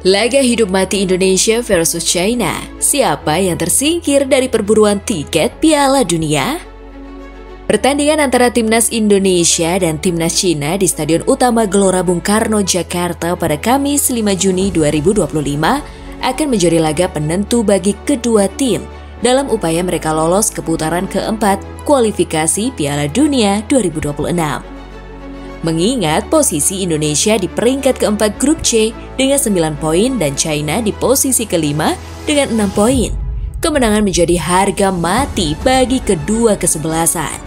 Laga hidup mati Indonesia versus China. Siapa yang tersingkir dari perburuan tiket Piala Dunia? Pertandingan antara Timnas Indonesia dan Timnas Cina di Stadion Utama Gelora Bung Karno, Jakarta pada Kamis 5 Juni 2025 akan menjadi laga penentu bagi kedua tim dalam upaya mereka lolos ke putaran keempat kualifikasi Piala Dunia 2026. Mengingat posisi Indonesia di peringkat keempat grup C dengan 9 poin dan China di posisi kelima dengan 6 poin, kemenangan menjadi harga mati bagi kedua kesebelasan.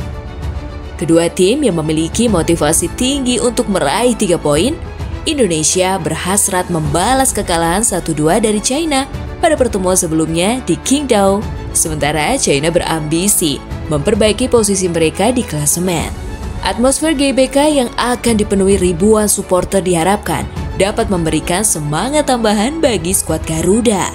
Kedua tim yang memiliki motivasi tinggi untuk meraih 3 poin, Indonesia berhasrat membalas kekalahan 1-2 dari China pada pertemuan sebelumnya di Qingdao, sementara China berambisi memperbaiki posisi mereka di klasemen. Atmosfer GBK yang akan dipenuhi ribuan supporter diharapkan dapat memberikan semangat tambahan bagi skuad Garuda.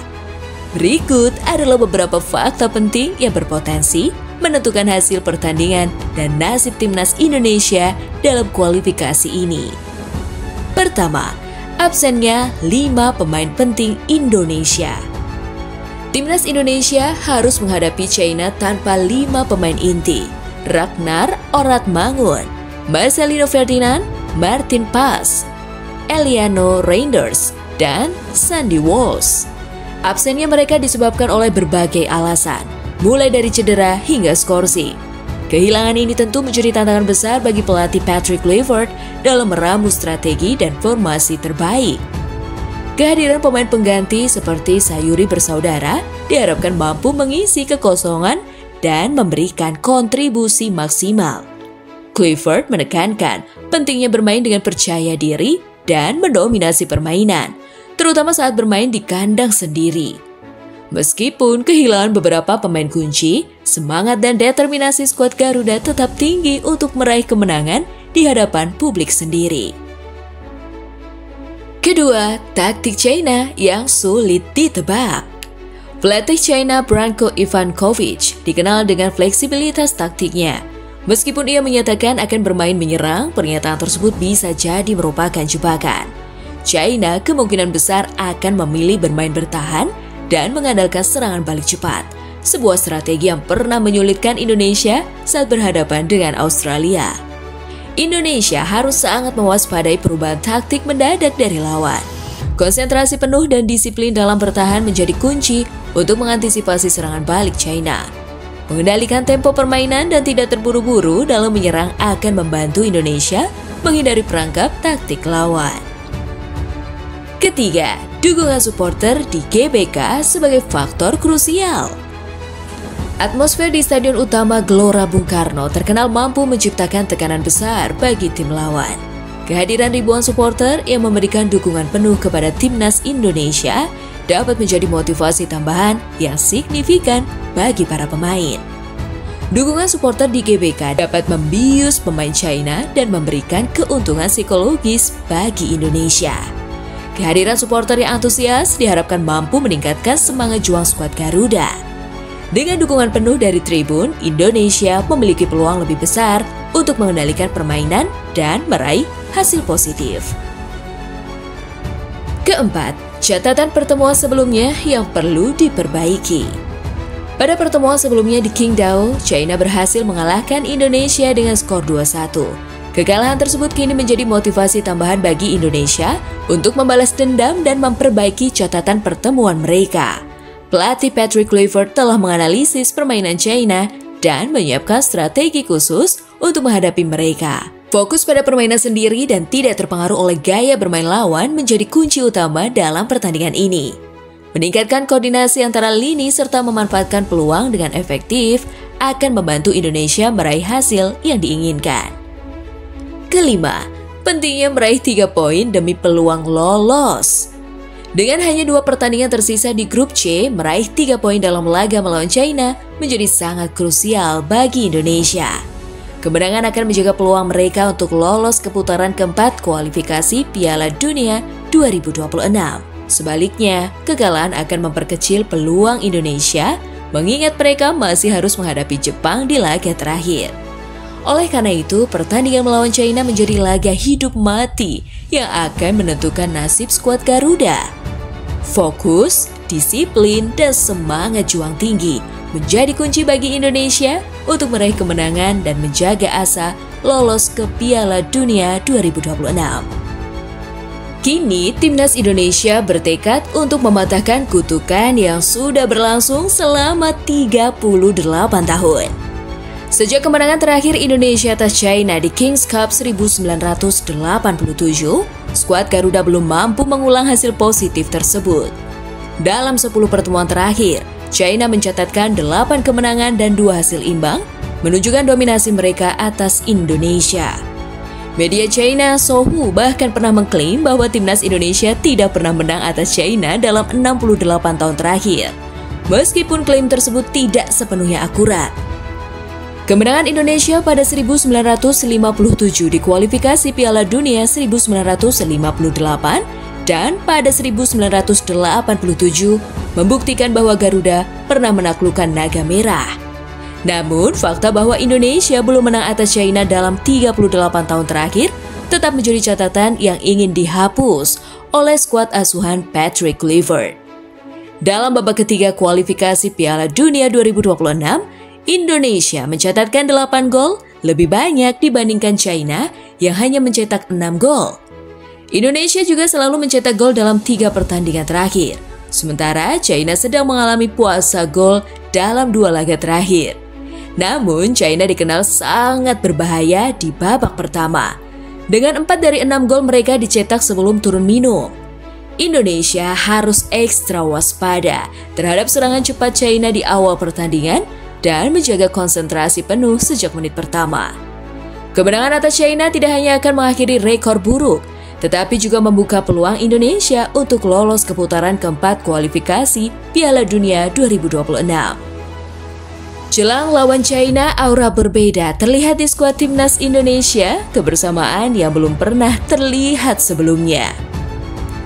Berikut adalah beberapa fakta penting yang berpotensi menentukan hasil pertandingan dan nasib Timnas Indonesia dalam kualifikasi ini. Pertama, absennya 5 pemain penting Indonesia. Timnas Indonesia harus menghadapi China tanpa 5 pemain inti: Ragnar Oratmangun, Marcelino Ferdinand, Martin Pas, Eliano Reinders, dan Sandy Walsh. Absennya mereka disebabkan oleh berbagai alasan, mulai dari cedera hingga skorsing. Kehilangan ini tentu menjadi tantangan besar bagi pelatih Patrick Kluivert dalam meramu strategi dan formasi terbaik. Kehadiran pemain pengganti seperti Sayuri Bersaudara diharapkan mampu mengisi kekosongan dan memberikan kontribusi maksimal. Kluivert menekankan pentingnya bermain dengan percaya diri dan mendominasi permainan, terutama saat bermain di kandang sendiri. Meskipun kehilangan beberapa pemain kunci, semangat dan determinasi skuad Garuda tetap tinggi untuk meraih kemenangan di hadapan publik sendiri. Kedua, taktik China yang sulit ditebak. Pelatih China Branko Ivankovic dikenal dengan fleksibilitas taktiknya. Meskipun ia menyatakan akan bermain menyerang, pernyataan tersebut bisa jadi merupakan jebakan. China kemungkinan besar akan memilih bermain bertahan dan mengandalkan serangan balik cepat, sebuah strategi yang pernah menyulitkan Indonesia saat berhadapan dengan Australia. Indonesia harus sangat mewaspadai perubahan taktik mendadak dari lawan. Konsentrasi penuh dan disiplin dalam bertahan menjadi kunci untuk mengantisipasi serangan balik China. Mengendalikan tempo permainan dan tidak terburu-buru dalam menyerang akan membantu Indonesia menghindari perangkap taktik lawan. Ketiga, dukungan supporter di GBK sebagai faktor krusial. Atmosfer di Stadion Utama Gelora Bung Karno terkenal mampu menciptakan tekanan besar bagi tim lawan. Kehadiran ribuan supporter yang memberikan dukungan penuh kepada Timnas Indonesia dapat menjadi motivasi tambahan yang signifikan bagi para pemain. Dukungan supporter di GBK dapat membius pemain China dan memberikan keuntungan psikologis bagi Indonesia. Kehadiran supporter yang antusias diharapkan mampu meningkatkan semangat juang skuad Garuda. Dengan dukungan penuh dari tribun, Indonesia memiliki peluang lebih besar untuk mengendalikan permainan dan meraih hasil positif. Keempat, catatan pertemuan sebelumnya yang perlu diperbaiki. Pada pertemuan sebelumnya di Qingdao, China berhasil mengalahkan Indonesia dengan skor 2-1. Kekalahan tersebut kini menjadi motivasi tambahan bagi Indonesia untuk membalas dendam dan memperbaiki catatan pertemuan mereka. Pelatih Patrick Kluivert telah menganalisis permainan China dan menyiapkan strategi khusus untuk menghadapi mereka. Fokus pada permainan sendiri dan tidak terpengaruh oleh gaya bermain lawan menjadi kunci utama dalam pertandingan ini. Meningkatkan koordinasi antara lini serta memanfaatkan peluang dengan efektif akan membantu Indonesia meraih hasil yang diinginkan. Kelima, pentingnya meraih 3 poin demi peluang lolos. Dengan hanya 2 pertandingan tersisa di grup C, meraih 3 poin dalam laga melawan China menjadi sangat krusial bagi Indonesia. Kemenangan akan menjaga peluang mereka untuk lolos ke putaran keempat kualifikasi Piala Dunia 2026. Sebaliknya, kekalahan akan memperkecil peluang Indonesia mengingat mereka masih harus menghadapi Jepang di laga terakhir. Oleh karena itu, pertandingan melawan China menjadi laga hidup mati yang akan menentukan nasib skuad Garuda. Fokus, disiplin, dan semangat juang tinggi menjadi kunci bagi Indonesia untuk meraih kemenangan dan menjaga asa lolos ke Piala Dunia 2026. Kini, Timnas Indonesia bertekad untuk mematahkan kutukan yang sudah berlangsung selama 38 tahun. Sejak kemenangan terakhir Indonesia atas China di Kings Cup 1987, skuad Garuda belum mampu mengulang hasil positif tersebut. Dalam 10 pertemuan terakhir, China mencatatkan 8 kemenangan dan 2 hasil imbang, menunjukkan dominasi mereka atas Indonesia. Media China Sohu bahkan pernah mengklaim bahwa Timnas Indonesia tidak pernah menang atas China dalam 68 tahun terakhir, meskipun klaim tersebut tidak sepenuhnya akurat. Kemenangan Indonesia pada 1957 di kualifikasi Piala Dunia 1958 dan pada 1987 membuktikan bahwa Garuda pernah menaklukkan Naga Merah. Namun, fakta bahwa Indonesia belum menang atas China dalam 38 tahun terakhir tetap menjadi catatan yang ingin dihapus oleh skuad asuhan Patrick Kluivert. Dalam babak ketiga kualifikasi Piala Dunia 2026, Indonesia mencatatkan 8 gol, lebih banyak dibandingkan China yang hanya mencetak 6 gol. Indonesia juga selalu mencetak gol dalam 3 pertandingan terakhir, sementara China sedang mengalami puasa gol dalam 2 laga terakhir. Namun, China dikenal sangat berbahaya di babak pertama. Dengan 4 dari 6 gol mereka dicetak sebelum turun minum. Indonesia harus ekstra waspada terhadap serangan cepat China di awal pertandingan dan menjaga konsentrasi penuh sejak menit pertama. Kemenangan atas China tidak hanya akan mengakhiri rekor buruk, tetapi juga membuka peluang Indonesia untuk lolos ke putaran keempat kualifikasi Piala Dunia 2026. Jelang lawan China, aura berbeda terlihat di skuad Timnas Indonesia, kebersamaan yang belum pernah terlihat sebelumnya.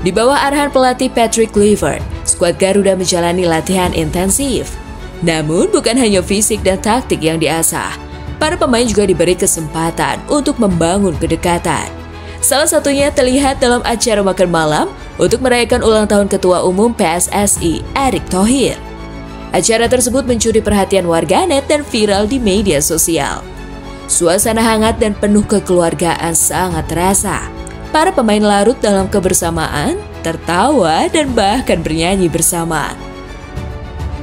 Di bawah arahan pelatih Patrick Kluivert, skuad Garuda menjalani latihan intensif. Namun bukan hanya fisik dan taktik yang diasah, para pemain juga diberi kesempatan untuk membangun kedekatan. Salah satunya terlihat dalam acara makan malam untuk merayakan ulang tahun Ketua Umum PSSI, Erick Thohir. Acara tersebut mencuri perhatian warganet dan viral di media sosial. Suasana hangat dan penuh kekeluargaan sangat terasa. Para pemain larut dalam kebersamaan, tertawa, dan bahkan bernyanyi bersama.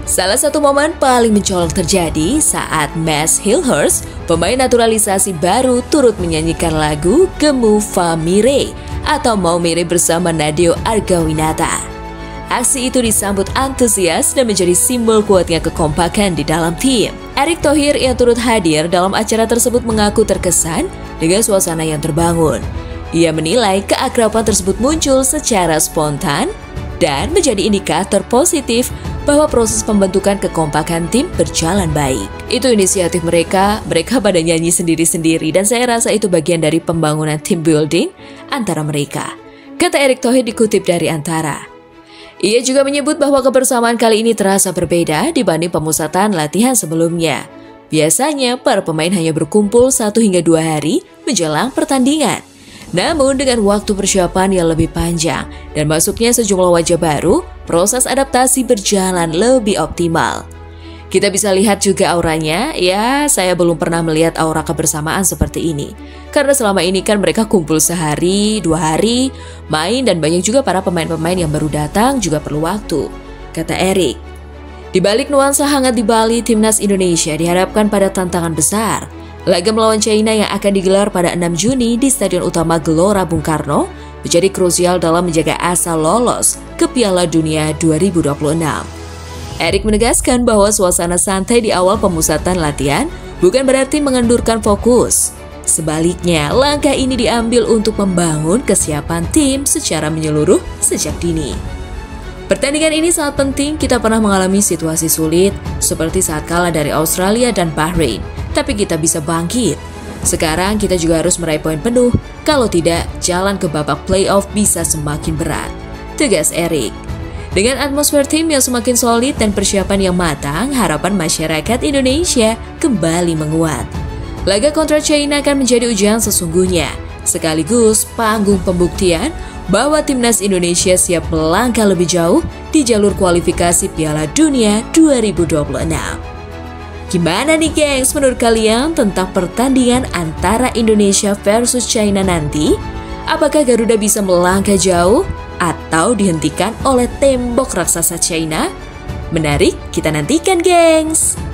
Salah satu momen paling mencolok terjadi saat Mads Hilhers, pemain naturalisasi baru, turut menyanyikan lagu Gemu Fa Mire atau Mau Mire bersama Nadeo Argawinata. Aksi itu disambut antusias dan menjadi simbol kuatnya kekompakan di dalam tim. Erick Thohir yang turut hadir dalam acara tersebut mengaku terkesan dengan suasana yang terbangun. Ia menilai keakraban tersebut muncul secara spontan dan menjadi indikator positif bahwa proses pembentukan kekompakan tim berjalan baik. Itu inisiatif mereka pada nyanyi sendiri-sendiri dan saya rasa itu bagian dari pembangunan team building antara mereka, kata Erick Thohir dikutip dari Antara. Ia juga menyebut bahwa kebersamaan kali ini terasa berbeda dibanding pemusatan latihan sebelumnya. Biasanya para pemain hanya berkumpul 1 hingga 2 hari menjelang pertandingan. Namun dengan waktu persiapan yang lebih panjang dan masuknya sejumlah wajah baru, proses adaptasi berjalan lebih optimal. Kita bisa lihat juga auranya, ya saya belum pernah melihat aura kebersamaan seperti ini. Karena selama ini kan mereka kumpul sehari, 2 hari, main dan banyak juga para pemain-pemain yang baru datang juga perlu waktu, kata Erick. Di balik nuansa hangat di Bali, Timnas Indonesia dihadapkan pada tantangan besar. Laga melawan China yang akan digelar pada 6 Juni di Stadion Utama Gelora Bung Karno menjadi krusial dalam menjaga asa lolos ke Piala Dunia 2026. Erick menegaskan bahwa suasana santai di awal pemusatan latihan bukan berarti mengendurkan fokus. Sebaliknya, langkah ini diambil untuk membangun kesiapan tim secara menyeluruh sejak dini. Pertandingan ini sangat penting. Kita pernah mengalami situasi sulit seperti saat kalah dari Australia dan Bahrain, tapi kita bisa bangkit. Sekarang kita juga harus meraih poin penuh, kalau tidak jalan ke babak playoff bisa semakin berat, tegas Erick. Dengan atmosfer tim yang semakin solid dan persiapan yang matang, harapan masyarakat Indonesia kembali menguat. Laga kontra China akan menjadi ujian sesungguhnya. sekaligus panggung pembuktian bahwa timnas Indonesia siap melangkah lebih jauh di jalur kualifikasi Piala Dunia 2026. Gimana nih gengs menurut kalian tentang pertandingan antara Indonesia versus China nanti? Apakah Garuda bisa melangkah jauh atau dihentikan oleh tembok raksasa China? Menarik, kita nantikan gengs!